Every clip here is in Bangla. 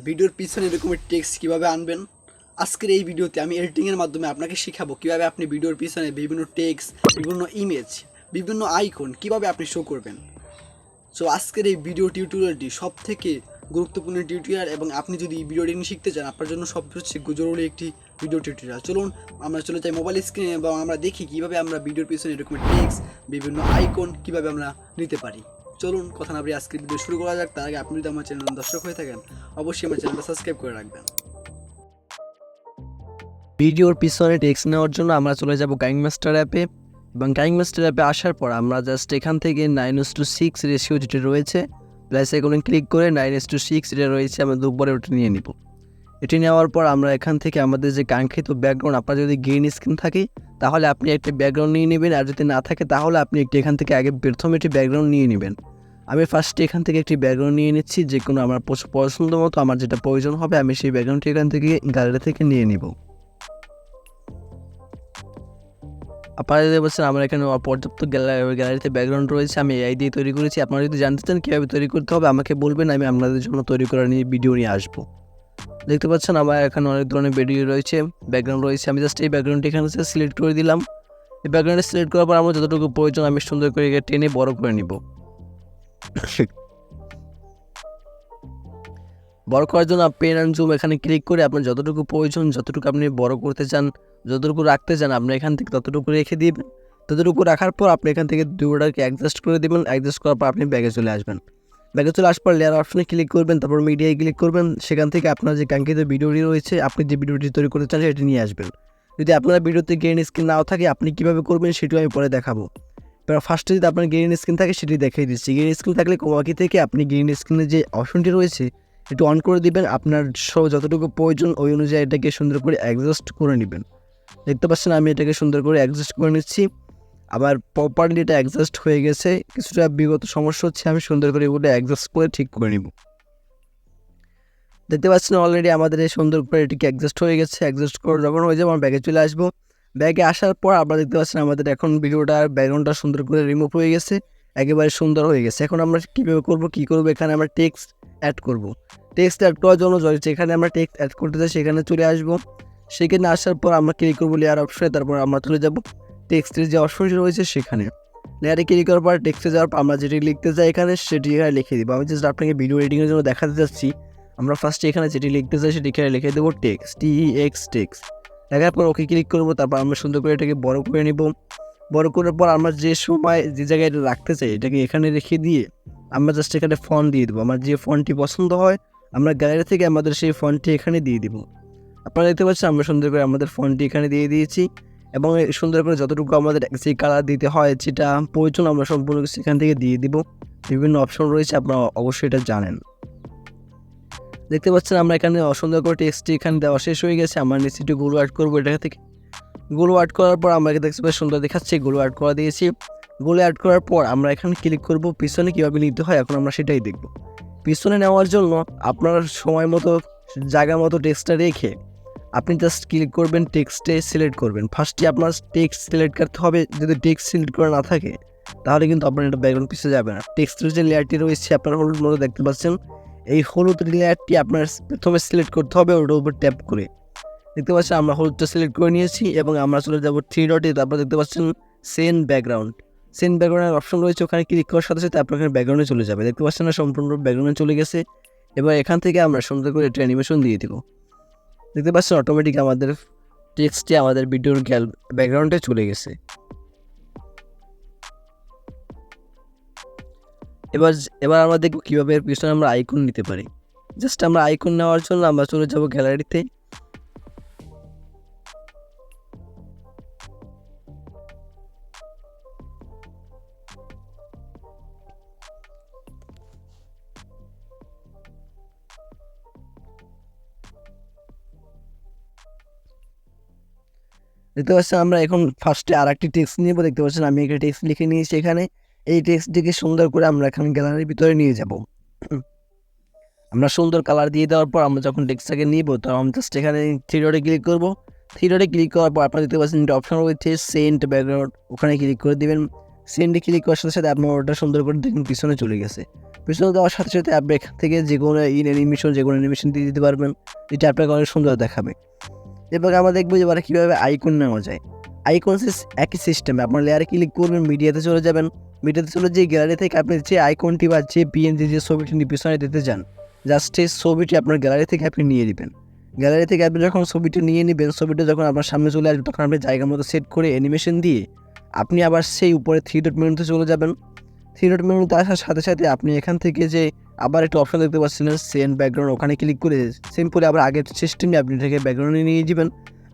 ভিডিওর পিছনে এরকমের টেক্সট কীভাবে আনবেন। আজকের এই ভিডিওতে আমি এডিটিংয়ের মাধ্যমে আপনাকে শেখাবো কীভাবে আপনি ভিডিওর পিছনে বিভিন্ন টেক্সট, বিভিন্ন ইমেজ, বিভিন্ন আইকন কীভাবে আপনি শো করবেন। সো আজকের এই ভিডিও টিউটোরিয়ালটি সব থেকে গুরুত্বপূর্ণ টিউটোরিয়াল এবং আপনি যদি ভিডিও এডিটিং শিখতে চান আপনার জন্য সবচেয়ে জরুরি একটি ভিডিও টিউটোরিয়াল। চলুন আমরা চলে যাই মোবাইল স্ক্রিনে এবং আমরা দেখি কীভাবে আমরা ভিডিওর পিছনে এরকম টেক্সট, বিভিন্ন আইকন কীভাবে আমরা নিতে পারি। চলুন কথা না বলে আজকের ভিডিও শুরু করা যাক। তার আগে আপনি যদি আমার চ্যানেল দর্শক হয়ে থাকেন অবশ্যই আমার চ্যানেলটা সাবস্ক্রাইব করে রাখবেন। ভিডিওর পিছনে টেক্সট নেওয়ার জন্য আমরা চলে যাব কাইনমাস্টার অ্যাপে এবং কাইনমাস্টার অ্যাপে আসার পর আমরা জাস্ট এখান থেকে 9:6 রেশিও যেটা রয়েছে প্লাস এগুলো ক্লিক করে 9:6 যেটা রয়েছে আমরা দুপুরে ওটা নিয়ে নিব। এটি নেওয়ার পর আমরা এখান থেকে আমাদের যে কাঙ্ক্ষিত ব্যাকগ্রাউন্ড, আপনার যদি গ্রিন স্ক্রিন থাকে তাহলে আপনি একটা ব্যাকগ্রাউন্ড নিয়ে নেবেন, আর যদি না থাকে তাহলে আপনি একটি এখান থেকে আগে প্রথমে একটি ব্যাকগ্রাউন্ড নিয়ে নেবেন। আমি ফার্স্টে এখান থেকে একটি ব্যাকগ্রাউন্ড নিয়ে নিচ্ছি, যে কোনো আমার পছন্দ মতো আমার যেটা প্রয়োজন হবে আমি সেই ব্যাকগ্রাউন্ডটি এখান থেকে গ্যালারি থেকে নিয়ে নিব। আপনারা যদি বলছেন আমার এখানে পর্যাপ্ত গ্যালারিতে ব্যাকগ্রাউন্ড রয়েছে, আমি এআই দিয়ে তৈরি করেছি। আপনারা যদি জানতে চান কীভাবে তৈরি করতে হবে আমাকে বলবেন, আমি আপনাদের জন্য তৈরি করা নিয়ে ভিডিও নিয়ে আসবো। দেখতে পাচ্ছেন আমার এখানে অনেক ধরনের ভিডিও রয়েছে, ব্যাকগ্রাউন্ড রয়েছে। আমি জাস্ট এই ব্যাকগ্রাউন্ডটি এখানে সিলেক্ট করে দিলাম। এই ব্যাকগ্রাউন্ডে সিলেক্ট করার পর আমার যতটুকু প্রয়োজন আমি সুন্দর করে টেনে বড় করে নিব। বড় করার জন্য পেন অ্যান্ড জুম এখানে ক্লিক করে আপনার যতটুকু প্রয়োজন, যতটুকু আপনি বড় করতে চান, যতটুকু রাখতে চান আপনি এখান থেকে ততটুকু রেখে দিবেন। ততটুকু রাখার পর আপনি এখান থেকে দুটোটাকে অ্যাডজাস্ট করে দেবেন। অ্যাডজাস্ট করার পর আপনি ব্যাগে চলে আসবেন। ব্যাগে চলে আসার পর লেয়ার অপশনে ক্লিক করবেন, তারপর মিডিয়ায় ক্লিক করবেন। সেখান থেকে আপনার যে কাঙ্ক্ষিত ভিডিওটি রয়েছে, আপনি যে ভিডিওটি তৈরি করতে চান সেটি নিয়ে আসবেন। যদি আপনার ভিডিওতে গ্রিন স্ক্রিন নাও থাকে আপনি কীভাবে করবেন সেটিও আমি পরে দেখাবো। এবার ফার্স্টে যদি আপনার গ্রিন স্ক্রিন থাকে সেটি দেখিয়ে দিচ্ছি। গ্রিন স্ক্রিন থাকলে কোমাকি থেকে আপনি গ্রিন স্ক্রিনের যে অপশনটি রয়েছে একটু অন করে দিবেন। আপনার যতটুকু প্রয়োজন ওই অনুযায়ী এটাকে সুন্দর করে অ্যাডজাস্ট করে নেবেন। দেখতে পাচ্ছেন আমি এটাকে সুন্দর করে অ্যাডজাস্ট করে নিচ্ছি। আবার প্রপারলি এটা অ্যাডজাস্ট হয়ে গেছে। কিছুটা বিগত সমস্যা হচ্ছে, আমি সুন্দর করে এগুলো অ্যাডজাস্ট করে ঠিক করে নিব। দেখতে পাচ্ছেন অলরেডি আমাদের এই সুন্দর করে এটিকে অ্যাডজাস্ট হয়ে গেছে। অ্যাডজাস্ট করে যখন হয়ে যাবে আমরা ব্যাগে চলে আসবো। ব্যাগে আসার পর আপনারা দেখতে পাচ্ছেন আমাদের এখন ভিডিওটার ব্যাকগ্রাউন্ডটা সুন্দর করে রিমুভ হয়ে গেছে, একেবারে সুন্দর হয়ে গেছে। এখন আমরা কীভাবে করবো, এখানে আমরা টেক্সট অ্যাড করব। টেক্সট অ্যাড করার জন্য যেখানে আমরা টেক্সট অ্যাড করতে চাই সেখানে চলে আসবো। সেখানে আসার পর আমরা ক্লিক করবো লেয়ার অপশনে, তারপর আমরা চলে যাব টেক্সটের যে অপশনটি রয়েছে সেখানে। লেয়ারে ক্লিক করার পর টেক্সটে যাওয়ার পর আমরা যেটি লিখতে চাই এখানে সেটি এখানে লিখে দিব। আমি জাস্ট আপনাকে ভিডিও এডিটিংয়ের জন্য দেখাতে যাচ্ছি। আমরা ফার্স্টে এখানে যেটি লিখতে চাই সেটি এখানে লিখে দেবো টেক্সট, টেক্সট লেখার পর ওকে ক্লিক করবো। তারপর আমরা সুন্দর করে এটাকে বড় করে নিব। বড় করার পর আমরা যে সময় যে জায়গায় এটা রাখতে চাই এটাকে এখানে রেখে দিয়ে আমরা জাস্ট এখানে ফন্ট দিয়ে দেবো। আমার যে ফন্টটি পছন্দ হয় আমরা গ্যালারি থেকে আমাদের সেই ফন্টটি এখানে দিয়ে দিব। আপনারা দেখতে পাচ্ছেন আমরা সুন্দর করে আমাদের ফন্টটি এখানে দিয়ে দিয়েছি এবং সুন্দর করে যতটুকু আমাদের যে কালার দিতে হয় যেটা প্রয়োজন আমরা সম্পূর্ণ কিছু এখান থেকে দিয়ে দিব। বিভিন্ন অপশন রয়েছে, আপনারা অবশ্যই এটা জানেন। দেখতে পাচ্ছেন আমরা এখানে সুন্দর করে টেক্সটটি এখানে দেওয়া শেষ হয়ে গেছে। আমরা নিচে একটু গুলো অ্যাড করবো। এটা থেকে গুলো অ্যাড করার পর আমরা দেখতে পাচ্ছি সুন্দর দেখাচ্ছে, গুলো অ্যাড করা দিয়েছি। গুলো অ্যাড করার পর আমরা এখানে ক্লিক করব পিছনে কীভাবে নিতে হয়, এখন আমরা সেটাই দেখব। পিছনে নেওয়ার জন্য আপনার সময় মতো জায়গা মতো টেক্সটটা রেখে আপনি জাস্ট ক্লিক করবেন, টেক্সটে সিলেক্ট করবেন। ফার্স্টে আপনার টেক্সট সিলেক্ট করতে হবে। যদি টেক্সট সিলেক্ট করা না থাকে তাহলে কিন্তু আপনার এটা ব্যাকগ্রাউন্ড পিছিয়ে যাবে না। টেক্সটের যে লেয়ারটি রয়েছে আপনার হলুদ মতো দেখতে পাচ্ছেন, এই হলুদ লেয়ারটি আপনার প্রথমে সিলেক্ট করতে হবে ওটার উপর ট্যাপ করে। দেখতে পাচ্ছেন আমরা হলুদটা সিলেক্ট করে নিয়েছি এবং আমরা চলে যাব 3 ডটে। তারপর দেখতে পাচ্ছেন সেন্ড ব্যাকগ্রাউন্ডের অপশন রয়েছে, ওখানে ক্লিক করার সাথে সাথে আপনার ব্যাকগ্রাউন্ডে চলে যাবে। দেখতে পাচ্ছেন না সম্পূর্ণ ব্যাকগ্রাউন্ডে চলে গেছে। এবার এখান থেকে আমরা সুন্দর করে একটা অ্যানিমেশন দিয়ে দিব। দেখতে পাচ্ছেন অটোমেটিক আমাদের টেক্সটটি আমাদের ভিডিওর ব্যাকগ্রাউন্ডে চলে গেছে। এবার আমরা দেখব কীভাবে এর পিছনে আমরা আইকন নিতে পারি। জাস্ট আমরা আইকন নেওয়ার জন্য আমরা চলে যাব গ্যালারিতে। দেখতে পাচ্ছেন আমরা এখন ফার্স্টে আর একটি টেক্সট নিব। দেখতে পাচ্ছেন আমি একটা টেক্সট লিখে নিয়েছি এখানে। এই টেক্সটটিকে সুন্দর করে আমরা এখানে গ্যালারির ভিতরে নিয়ে যাব। আমরা সুন্দর কালার দিয়ে দেওয়ার পর আমরা যখন টেক্সটটাকে নিব তখন আমরা জাস্ট এখানে 3 ডটে ক্লিক করবো। 3 ডটে ক্লিক করার পর আপনারা দেখতে পাচ্ছেন একটা অপশন রয়েছে সেন্ড ব্যাকগ্রাউন্ড, ওখানে ক্লিক করে দেবেন। সেন্ডে ক্লিক করার সাথে সাথে আপনার ওটা সুন্দর করে দেখুন পিছনে চলে গেছে। পিছনে দেওয়ার সাথে সাথে আপনি এখান থেকে যে কোনো অ্যানিমেশন দিয়ে দিতে পারবেন, যেটা আপনাকে অনেক সুন্দর দেখাবে। এবার আমরা দেখবো যে কীভাবে আইকন নেওয়া যায়। আইকন একই সিস্টেমে আপনার লেয়ারে ক্লিক করবেন, মিডিয়াতে চলে যাবেন। মিডিয়াতে চলে যে গ্যালারি থেকে আপনি যে আইকনটি বা যে পিএনজি যে ছবিটি পিছনে দিতে চান, জাস্ট এই ছবিটি আপনার গ্যালারি থেকে আপনি নিয়ে নেবেন। গ্যালারি থেকে আপনি যখন ছবিটি নিয়ে নেবেন, ছবিটা যখন আপনার সামনে চলে আসবে তখন আপনি জায়গা মতো সেট করে অ্যানিমেশন দিয়ে আপনি আবার সেই উপরে 3 ডট মেনুতে চলে যাবেন। 3 ডট মেনুতে আসার সাথে সাথে আপনি এখান থেকে যে আবার একটা অপশন দেখতে পাচ্ছিলেন সেন্ড ব্যাকগ্রাউন্ড, ওখানে ক্লিক করে সিম্পলি আবার আগের সিস্টেমে আপনি এটাকে ব্যাকগ্রাউন্ডে নিয়ে যাবেন।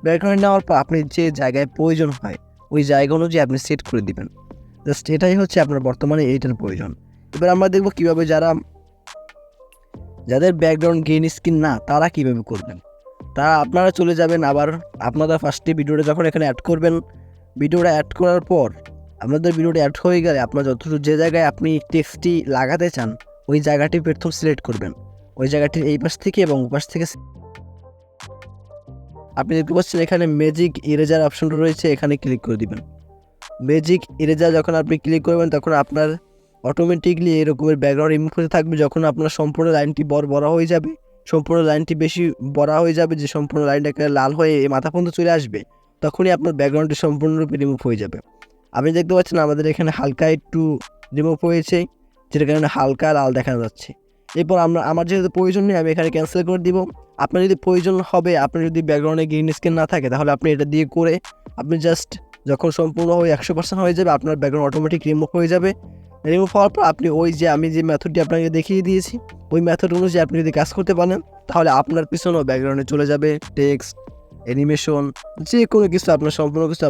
ব্যাকগ্রাউন্ডে নেওয়ার পর আপনি যে জায়গায় প্রয়োজন হয় ওই জায়গা অনুযায়ী আপনি সেট করে দিবেন। জাস্ট এটাই হচ্ছে আপনার বর্তমানে এইটার প্রয়োজন। এবার আমরা দেখব কীভাবে যাদের ব্যাকগ্রাউন্ড গ্রিন স্ক্রিন না তারা কীভাবে করবেন। তারা আপনারা চলে যাবেন, আবার আপনারা ফার্স্টে ভিডিওটা যখন এখানে অ্যাড করবেন, ভিডিওটা অ্যাড করার পর আপনাদের ভিডিওটা অ্যাড হয়ে গেলে আপনার যতটুকু যে জায়গায় আপনি টেক্সটটি লাগাতে চান ওই জায়গাটি প্রথম সিলেক্ট করবেন। ওই জায়গাটির এই পাশ থেকে এবং ওই পাশ থেকে আপনি দেখতে পাচ্ছেন এখানে ম্যাজিক ইরেজার অপশনটা রয়েছে, এখানে ক্লিক করে দিবেন। ম্যাজিক ইরেজার যখন আপনি ক্লিক করবেন তখন আপনার অটোমেটিকলি এরকমের ব্যাকগ্রাউন্ড রিমুভ হতে থাকবে। যখন আপনার সম্পূর্ণ লাইনটি বড় হয়ে যাবে, সম্পূর্ণ লাইনটি বেশি বড় হয়ে যাবে, যে সম্পূর্ণ লাইনটা লাল হয়ে মাথা পর্যন্ত চলে আসবে, তখনই আপনার ব্যাকগ্রাউন্ডটি সম্পূর্ণরূপে রিমুভ হয়ে যাবে। আপনি দেখতে পাচ্ছেন আমাদের এখানে হালকা একটু রিমুভ হয়েছে, যেটা কারণে হালকা লাল দেখা যাচ্ছে। এরপর আমার যেহেতু প্রয়োজন নেই আমি এখানে ক্যান্সেল করে দিব। আপনার যদি প্রয়োজন হবে, আপনার যদি ব্যাকগ্রাউন্ডে গ্রিন স্ক্রিন না থাকে তাহলে আপনি এটা দিয়ে করে আপনি জাস্ট যখন সম্পূর্ণ হয়ে 100% হয়ে যাবে আপনার ব্যাকগ্রাউন্ড অটোমেটিক রিমুভ হয়ে যাবে। রিমুভ হওয়ার পর আপনি ওই যে আমি যে মেথডটি আপনাকে দেখিয়ে দিয়েছি ওই মেথড অনুযায়ী আপনি যদি কাজ করতে পারেন তাহলে আপনার পিছনেও ব্যাকগ্রাউন্ডে চলে যাবে টেক্সট, অ্যানিমেশন, যে কোনো কিছু আপনার সম্পূর্ণ কিছু